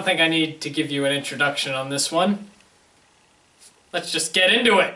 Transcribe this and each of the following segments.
think I need to give you an introduction on this one. Let's just get into it.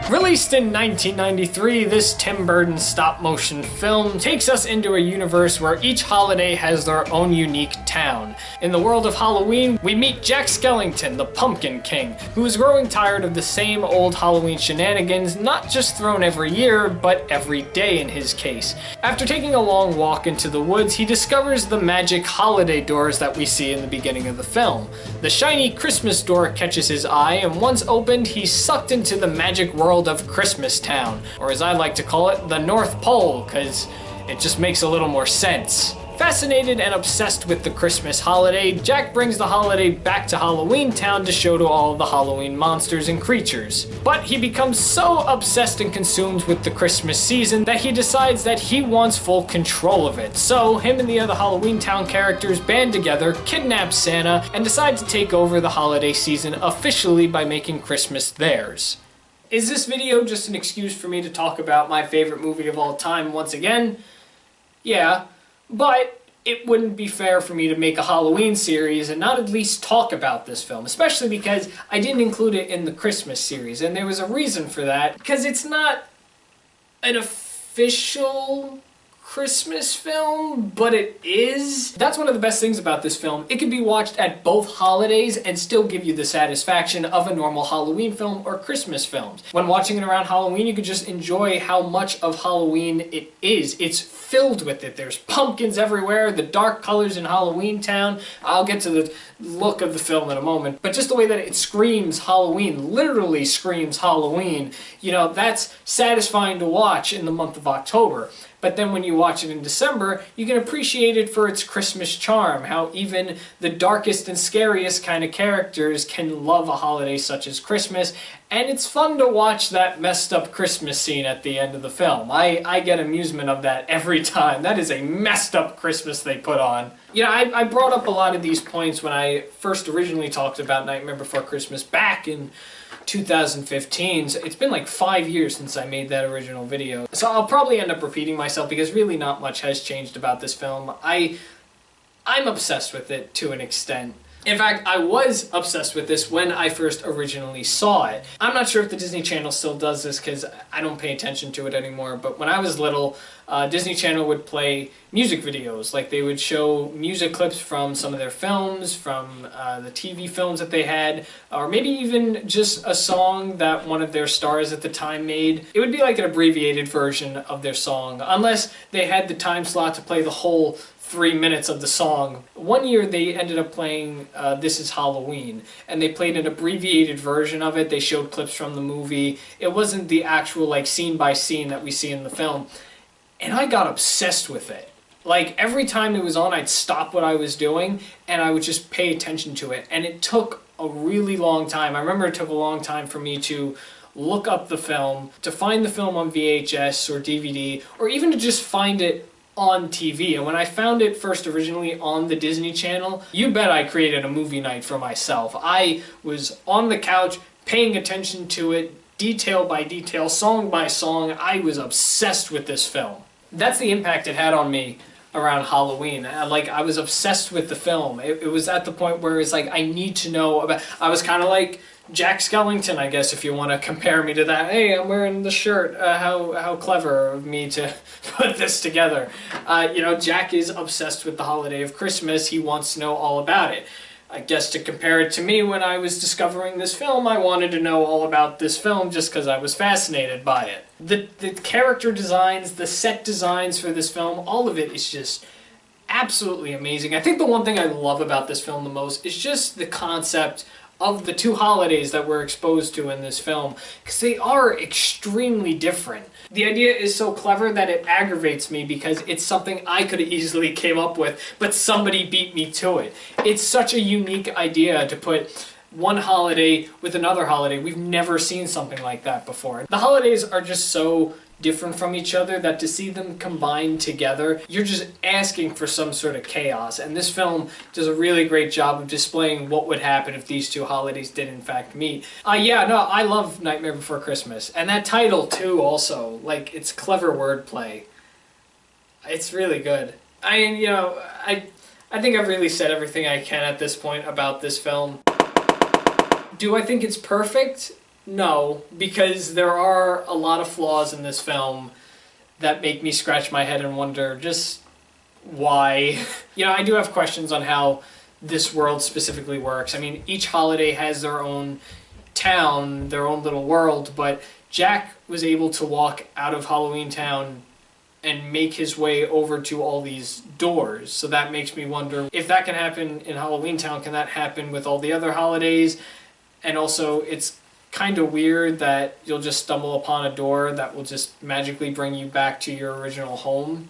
Released in 1993, this Tim Burton stop-motion film takes us into a universe where each holiday has their own unique town. In the world of Halloween, we meet Jack Skellington, the Pumpkin King, who is growing tired of the same old Halloween shenanigans, not just thrown every year, but every day in his case. After taking a long walk into the woods, he discovers the magic holiday doors that we see in the beginning of the film. The shiny Christmas door catches his eye, and once opened, he's sucked into the magic world of Christmas Town, or as I like to call it, the North Pole, because it just makes a little more sense. Fascinated and obsessed with the Christmas holiday, Jack brings the holiday back to Halloween Town to show to all of the Halloween monsters and creatures. But he becomes so obsessed and consumed with the Christmas season that he decides that he wants full control of it. So him and the other Halloween Town characters band together, kidnap Santa, and decide to take over the holiday season officially by making Christmas theirs. Is this video just an excuse for me to talk about my favorite movie of all time once again? Yeah, but it wouldn't be fair for me to make a Halloween series and not at least talk about this film, especially because I didn't include it in the Christmas series, and there was a reason for that, because it's not an official Christmas film, but it is. That's one of the best things about this film. It can be watched at both holidays and still give you the satisfaction of a normal Halloween film or Christmas films. When watching it around Halloween, you can just enjoy how much of Halloween it is. It's filled with it. There's pumpkins everywhere, the dark colors in Halloween Town. I'll get to the look of the film in a moment, but just the way that it screams Halloween, literally screams Halloween, you know, that's satisfying to watch in the month of October. But then when you watch it in December, you can appreciate it for its Christmas charm, how even the darkest and scariest kind of characters can love a holiday such as Christmas, and it's fun to watch that messed up Christmas scene at the end of the film. I get amusement of that every time. That is a messed up Christmas they put on. You know, I brought up a lot of these points when I first originally talked about Nightmare Before Christmas back in 2015. So it's been like 5 years since I made that original video. So I'll probably end up repeating myself because really not much has changed about this film. I'm obsessed with it to an extent. In fact, I was obsessed with this when I first originally saw it. I'm not sure if the Disney Channel still does this because I don't pay attention to it anymore, but when I was little, Disney Channel would play music videos. Like they would show music clips from some of their films, from the TV films that they had, or maybe even just a song that one of their stars at the time made. It would be like an abbreviated version of their song, unless they had the time slot to play the whole 3 minutes of the song. One year they ended up playing This Is Halloween, and they played an abbreviated version of it. They showed clips from the movie. It wasn't the actual like scene by scene that we see in the film. And I got obsessed with it. Like every time it was on, I'd stop what I was doing and I would just pay attention to it. And it took a really long time. I remember it took a long time for me to look up the film, to find the film on VHS or DVD, or even to just find it on TV. And when I found it first originally on the Disney Channel, you bet I created a movie night for myself. I was on the couch paying attention to it, detail by detail, song by song. I was obsessed with this film. That's the impact it had on me around Halloween. I was obsessed with the film. It was at the point where it's like, I need to know about. I was kind of like Jack Skellington, I guess, if you want to compare me to that. Hey, I'm wearing the shirt. How clever of me to put this together. You know, Jack is obsessed with the holiday of Christmas. He wants to know all about it. I guess to compare it to me when I was discovering this film, I wanted to know all about this film just because I was fascinated by it. The character designs, the set designs for this film, all of it is just absolutely amazing. I think the one thing I love about this film the most is just the concept of the two holidays that we're exposed to in this film, because they are extremely different. The idea is so clever that it aggravates me because it's something I could have easily came up with, but somebody beat me to it. It's such a unique idea to put one holiday with another holiday. We've never seen something like that before. The holidays are just so different from each other that to see them combined together, you're just asking for some sort of chaos. And this film does a really great job of displaying what would happen if these two holidays did in fact meet. I love Nightmare Before Christmas. And that title too also, like, it's clever wordplay. It's really good. I think I've really said everything I can at this point about this film. Do I think it's perfect? No, because there are a lot of flaws in this film that make me scratch my head and wonder just why. I do have questions on how this world specifically works. I mean, each holiday has their own town, their own little world, but Jack was able to walk out of Halloween Town and make his way over to all these doors. So that makes me wonder if that can happen in Halloween Town, can that happen with all the other holidays? And also, it's kind of weird that you'll just stumble upon a door that will just magically bring you back to your original home.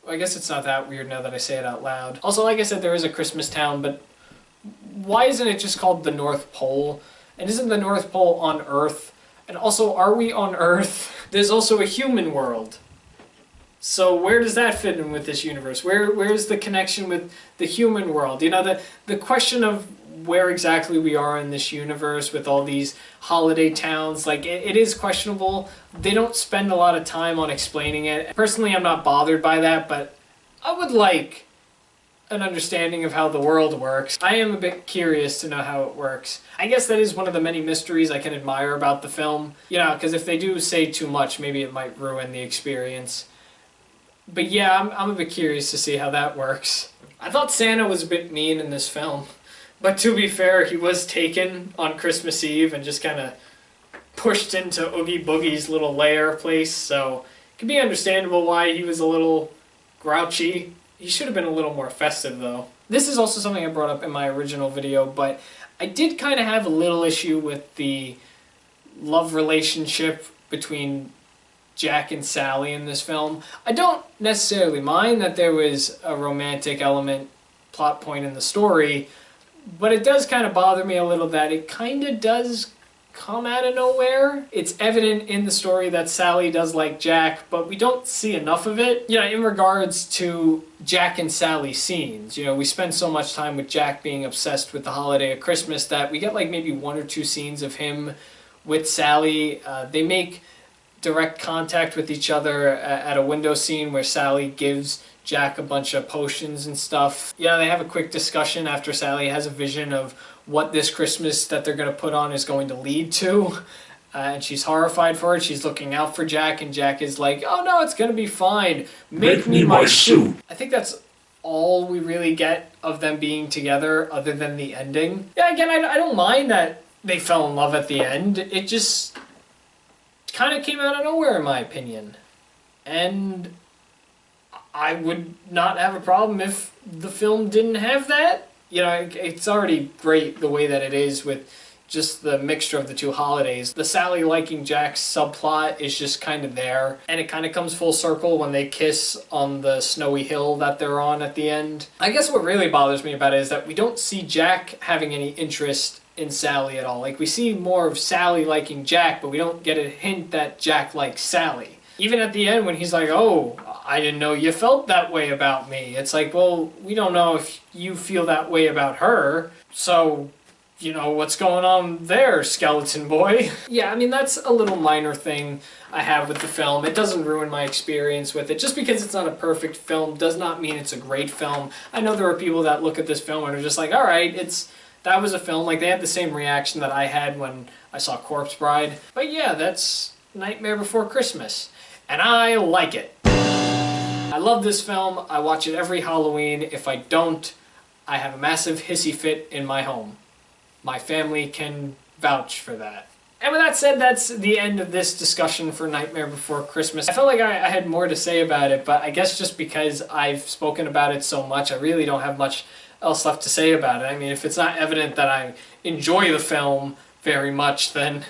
I guess it's not that weird now that I say it out loud. Also, like I said, there is a Christmas town, but why isn't it just called the North Pole? And isn't the North Pole on Earth? And also, are we on Earth? There's also a human world. So where does that fit in with this universe? Where's the connection with the human world? The question of where exactly we are in this universe with all these holiday towns, it is questionable. They don't spend a lot of time on explaining it. Personally, I'm not bothered by that, but I would like an understanding of how the world works. I am a bit curious to know how it works. I guess that is one of the many mysteries I can admire about the film. Because if they do say too much, maybe it might ruin the experience. But yeah, I'm a bit curious to see how that works. I thought Santa was a bit mean in this film. But to be fair, he was taken on Christmas Eve and just kind of pushed into Oogie Boogie's little lair place, so it can be understandable why he was a little grouchy. He should have been a little more festive, though. This is also something I brought up in my original video, but I did kind of have a little issue with the love relationship between Jack and Sally in this film. I don't necessarily mind that there was a romantic element, plot point in the story, but it does kind of bother me a little that it kind of does come out of nowhere. It's evident in the story that Sally does like Jack, but we don't see enough of it. In regards to Jack and Sally scenes, we spend so much time with Jack being obsessed with the holiday of Christmas that we get maybe 1 or 2 scenes of him with Sally. They make direct contact with each other at a window scene where Sally gives Jack a bunch of potions and stuff. They have a quick discussion after Sally has a vision of what this Christmas that they're going to put on is going to lead to. And she's horrified for it. She's looking out for Jack, and Jack is like, oh no, it's going to be fine. Make me my suit. I think that's all we really get of them being together other than the ending. Again, I don't mind that they fell in love at the end. It just kind of came out of nowhere, in my opinion. And I would not have a problem if the film didn't have that. It's already great the way that it is with just the mixture of the two holidays. The Sally liking Jack's subplot is just kind of there, and it kind of comes full circle when they kiss on the snowy hill that they're on at the end. I guess what really bothers me about it is that we don't see Jack having any interest in Sally at all. We see more of Sally liking Jack, but we don't get a hint that Jack likes Sally. Even at the end when he's like, oh, I didn't know you felt that way about me. It's well, we don't know if you feel that way about her, so, what's going on there, skeleton boy? That's a little minor thing I have with the film. It doesn't ruin my experience with it. Just because it's not a perfect film does not mean it's a great film. I know there are people that look at this film and are just like, alright, that was a film. They had the same reaction that I had when I saw Corpse Bride. But yeah, that's Nightmare Before Christmas. And I like it. I love this film. I watch it every Halloween. If I don't, I have a massive hissy fit in my home. My family can vouch for that. And with that said, that's the end of this discussion for Nightmare Before Christmas. I felt like I had more to say about it, but I guess just because I've spoken about it so much, I really don't have much else left to say about it. If it's not evident that I enjoy the film very much, then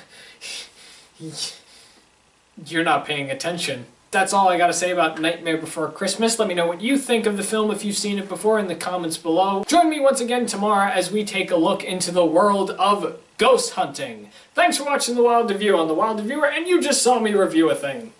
you're not paying attention. That's all I gotta say about Nightmare Before Christmas. Let me know what you think of the film if you've seen it before in the comments below. Join me once again tomorrow as we take a look into the world of ghost hunting. Thanks for watching The Wild Review on The Wild Reviewer, and you just saw me review a thing.